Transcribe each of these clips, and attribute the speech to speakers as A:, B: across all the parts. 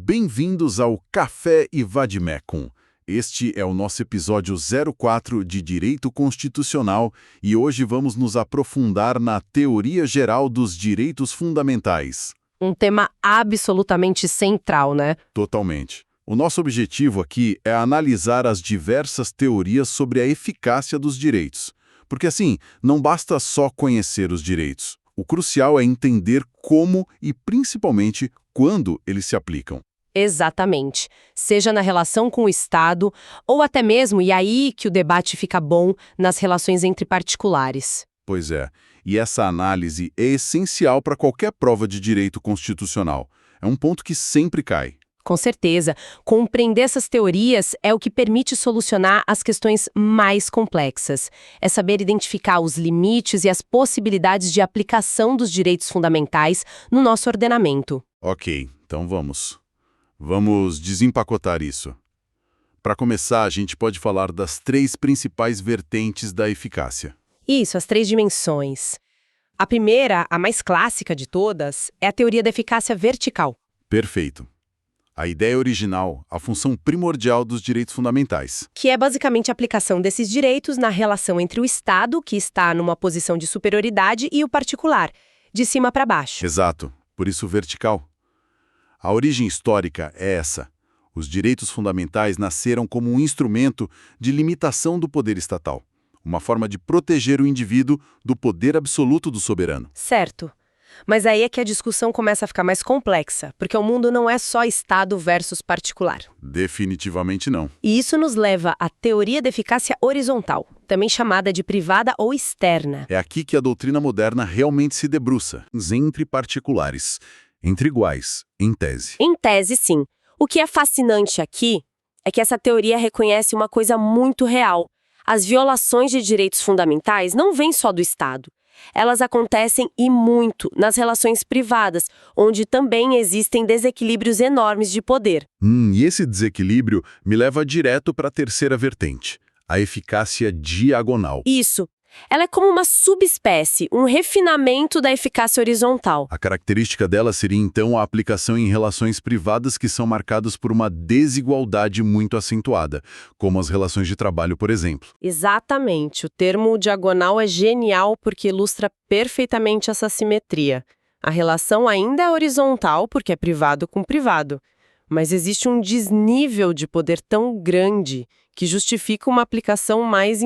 A: Bem-vindos ao Café e Vademecum. Este é o nosso episódio 04 de Direito Constitucional e hoje vamos nos aprofundar na teoria geral dos direitos fundamentais.
B: Um tema absolutamente central, né?
A: Totalmente. O nosso objetivo aqui é analisar as diversas teorias sobre a eficácia dos direitos. Porque assim, não basta só conhecer os direitos. O crucial é entender como e principalmente quando eles se aplicam.
B: Exatamente. Seja na relação com o Estado, ou até mesmo, e aí que o debate fica bom, nas relações entre particulares.
A: Pois é, e essa análise é essencial para qualquer prova de direito constitucional. É um ponto que sempre cai.
B: Com certeza, compreender essas teorias é o que permite solucionar as questões mais complexas. É saber identificar os limites e as possibilidades de aplicação dos direitos fundamentais no nosso ordenamento.
A: Ok, então vamos. Vamos desempacotar isso. Para começar, a gente pode falar das três principais vertentes da eficácia.
B: Isso, as três dimensões. A primeira, a mais clássica de todas, é a teoria da eficácia vertical.
A: Perfeito. A ideia original, a função primordial dos direitos fundamentais.
B: Que é basicamente a aplicação desses direitos na relação entre o Estado, que está numa posição de superioridade, e o particular, de cima para baixo.
A: Exato, por isso vertical. A origem histórica é essa. Os direitos fundamentais nasceram como um instrumento de limitação do poder estatal, uma forma de proteger o indivíduo do poder absoluto do soberano.
B: Certo. Mas aí é que a discussão começa a ficar mais complexa, porque o mundo não é só Estado versus particular.
A: Definitivamente não.
B: E isso nos leva à teoria da eficácia horizontal, também chamada de privada ou externa.
A: É aqui que a doutrina moderna realmente se debruça, entre particulares, entre iguais, em tese.
B: Em tese, sim. O que é fascinante aqui é que essa teoria reconhece uma coisa muito real. As violações de direitos fundamentais não vêm só do Estado. Elas acontecem e muito nas relações privadas, onde também existem desequilíbrios enormes de poder.
A: E esse desequilíbrio me leva direto para a terceira vertente, a eficácia diagonal.
B: Isso. Ela é como uma subespécie, um refinamento da eficácia horizontal.
A: A característica dela seria, então, a aplicação em relações privadas que são marcadas por uma desigualdade muito acentuada, como as relações de trabalho, por exemplo.
B: Exatamente. O termo diagonal é genial porque ilustra perfeitamente essa simetria. A relação ainda é horizontal porque é privado com privado, mas existe um desnível de poder tão grande que justifica uma aplicação mais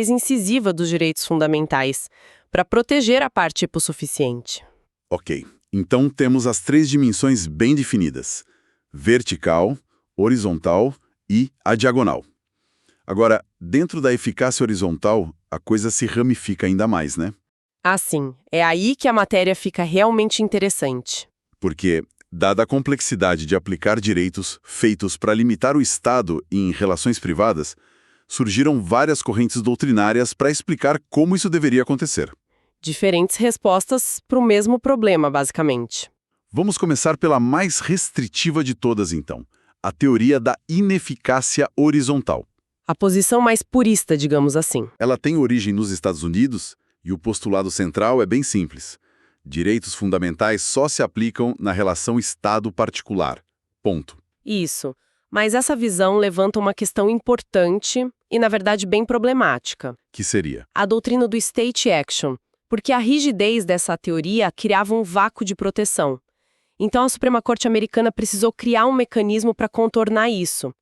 B: incisiva dos direitos fundamentais, para proteger a parte hipossuficiente.
A: Ok, então temos as três dimensões bem definidas: vertical, horizontal e a diagonal. Agora, dentro da eficácia horizontal, a coisa se ramifica ainda mais, né?
B: Assim, é aí que a matéria fica realmente interessante.
A: Porque, dada a complexidade de aplicar direitos feitos para limitar o Estado em relações privadas, surgiram várias correntes doutrinárias para explicar como isso deveria acontecer.
B: Diferentes respostas para o mesmo problema, basicamente.
A: Vamos começar pela mais restritiva de todas, então, a teoria da ineficácia horizontal.
B: A posição mais purista, digamos assim.
A: Ela tem origem nos Estados Unidos e o postulado central é bem simples. Direitos fundamentais só se aplicam na relação Estado-particular. Ponto.
B: Isso. Mas essa visão levanta uma questão importante e, na verdade, bem problemática.
A: Que seria?
B: A doutrina do state action, porque a rigidez dessa teoria criava um vácuo de proteção. Então, a Suprema Corte americana precisou criar um mecanismo para contornar isso.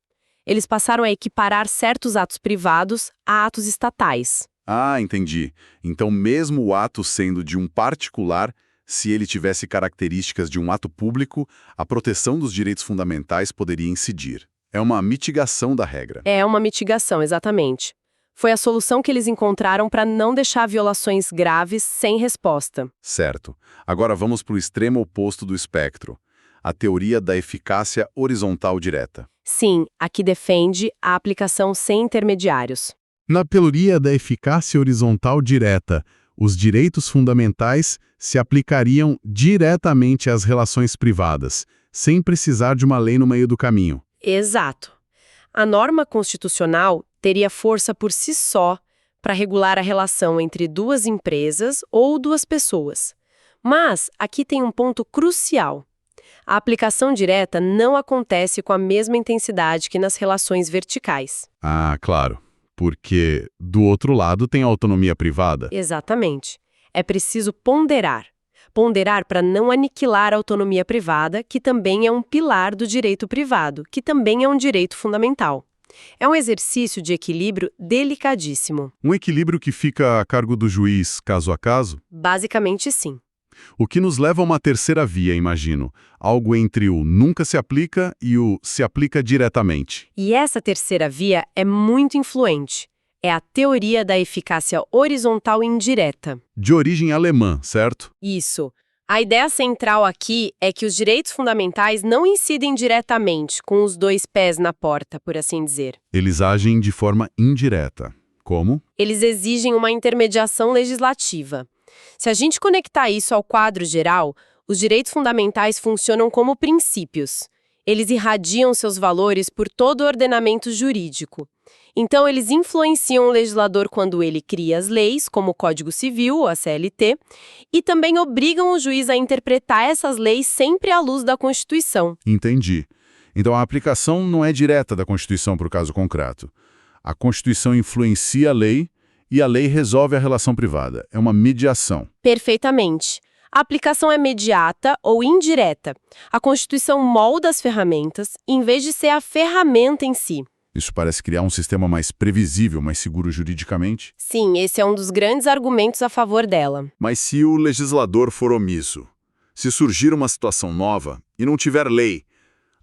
B: Eles passaram a equiparar certos atos privados a atos estatais.
A: Ah, entendi. Então, mesmo o ato sendo de um particular, se ele tivesse características de um ato público, a proteção dos direitos fundamentais poderia incidir. É uma mitigação da regra.
B: É uma mitigação, exatamente. Foi a solução que eles encontraram para não deixar violações graves sem resposta.
A: Certo. Agora vamos para o extremo oposto do espectro. A teoria da eficácia horizontal direta.
B: Sim, a que defende a aplicação sem intermediários.
C: Na teoria da eficácia horizontal direta, os direitos fundamentais se aplicariam diretamente às relações privadas, sem precisar de uma lei no meio do caminho.
B: Exato. A norma constitucional teria força por si só para regular a relação entre duas empresas ou duas pessoas. Mas aqui tem um ponto crucial. A aplicação direta não acontece com a mesma intensidade que nas relações verticais.
C: Ah, claro. Porque do outro lado tem a autonomia privada.
B: Exatamente. É preciso ponderar. Ponderar para não aniquilar a autonomia privada, que também é um pilar do direito privado, que também é um direito fundamental. É um exercício de equilíbrio delicadíssimo.
C: Um equilíbrio que fica a cargo do juiz caso a caso?
B: Basicamente, sim.
C: O que nos leva a uma terceira via, imagino. Algo entre o nunca se aplica e o se aplica diretamente.
B: E essa terceira via é muito influente. É a teoria da eficácia horizontal indireta.
C: De origem alemã, certo?
B: Isso. A ideia central aqui é que os direitos fundamentais não incidem diretamente, com os dois pés na porta, por assim dizer.
C: Eles agem de forma indireta. Como?
B: Eles exigem uma intermediação legislativa. Se a gente conectar isso ao quadro geral, os direitos fundamentais funcionam como princípios. Eles irradiam seus valores por todo o ordenamento jurídico. Então, eles influenciam o legislador quando ele cria as leis, como o Código Civil, a CLT, e também obrigam o juiz a interpretar essas leis sempre à luz da Constituição.
C: Entendi. Então a aplicação não é direta da Constituição para o caso concreto. A Constituição influencia a lei e a lei resolve a relação privada. É uma mediação.
B: Perfeitamente. A aplicação é imediata ou indireta. A Constituição molda as ferramentas, em vez de ser a ferramenta em si.
C: Isso parece criar um sistema mais previsível, mais seguro juridicamente.
B: Sim, esse é um dos grandes argumentos a favor dela.
A: Mas se o legislador for omisso, se surgir uma situação nova e não tiver lei,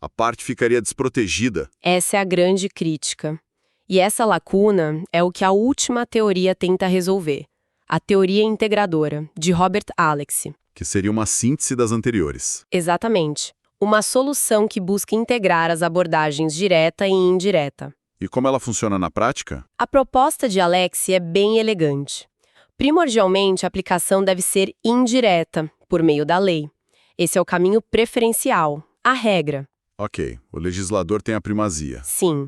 A: a parte ficaria desprotegida.
B: Essa é a grande crítica. E essa lacuna é o que a última teoria tenta resolver. A teoria integradora, de Robert Alex.
A: Que seria uma síntese das anteriores.
B: Exatamente. Uma solução que busca integrar as abordagens direta e indireta.
A: E como ela funciona na prática?
B: A proposta de Alex é bem elegante. Primordialmente, a aplicação deve ser indireta, por meio da lei. Esse é o caminho preferencial, a regra.
A: Ok, o legislador tem a primazia.
B: Sim.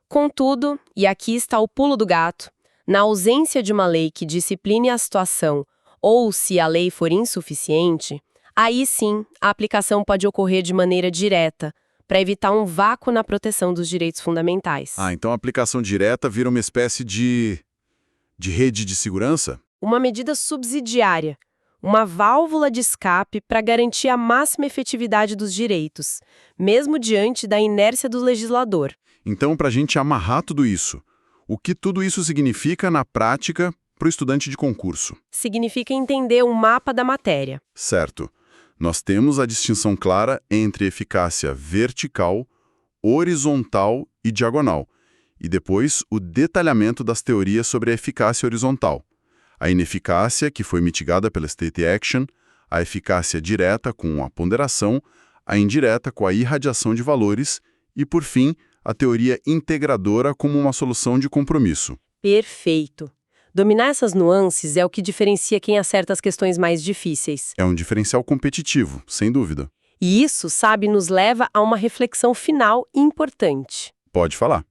B: Contudo, e aqui está o pulo do gato, na ausência de uma lei que discipline a situação, ou se a lei for insuficiente, aí sim a aplicação pode ocorrer de maneira direta, para evitar um vácuo na proteção dos direitos fundamentais.
A: Ah, então a aplicação direta vira uma espécie de rede de segurança?
B: Uma medida subsidiária, uma válvula de escape para garantir a máxima efetividade dos direitos, mesmo diante da inércia do legislador.
A: Então, para a gente amarrar tudo isso, o que tudo isso significa na prática para o estudante de concurso?
B: Significa entender o mapa da matéria.
A: Certo. Nós temos a distinção clara entre eficácia vertical, horizontal e diagonal, e depois o detalhamento das teorias sobre a eficácia horizontal. A ineficácia, que foi mitigada pela state action, a eficácia direta com a ponderação, a indireta com a irradiação de valores e, por fim, a teoria integradora como uma solução de compromisso.
B: Perfeito. Dominar essas nuances é o que diferencia quem acerta as questões mais difíceis.
A: É um diferencial competitivo, sem dúvida.
B: E isso, sabe, nos leva a uma reflexão final importante.
A: Pode falar.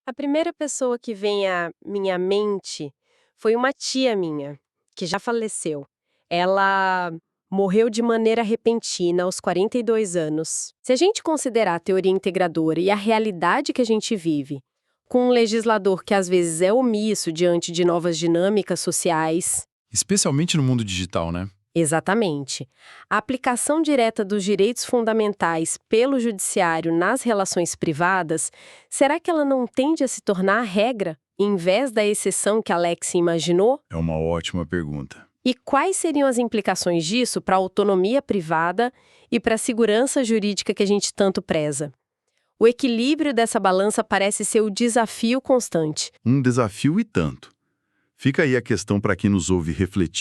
B: A primeira pessoa que vem à minha mente foi uma tia minha, que já faleceu. Ela Morreu de maneira repentina aos 42 anos. Se a gente considerar a teoria integradora e a realidade que a gente vive, com um legislador que às vezes é omisso diante de novas dinâmicas sociais.
D: Especialmente no mundo digital, né?
B: Exatamente. A aplicação direta dos direitos fundamentais pelo judiciário nas relações privadas, será que ela não tende a se tornar a regra, em vez da exceção que Alex imaginou?
D: É uma ótima pergunta.
B: E quais seriam as implicações disso para a autonomia privada e para a segurança jurídica que a gente tanto preza? O equilíbrio dessa balança parece ser o desafio constante.
A: Um desafio e tanto. Fica aí a questão para quem nos ouve refletir.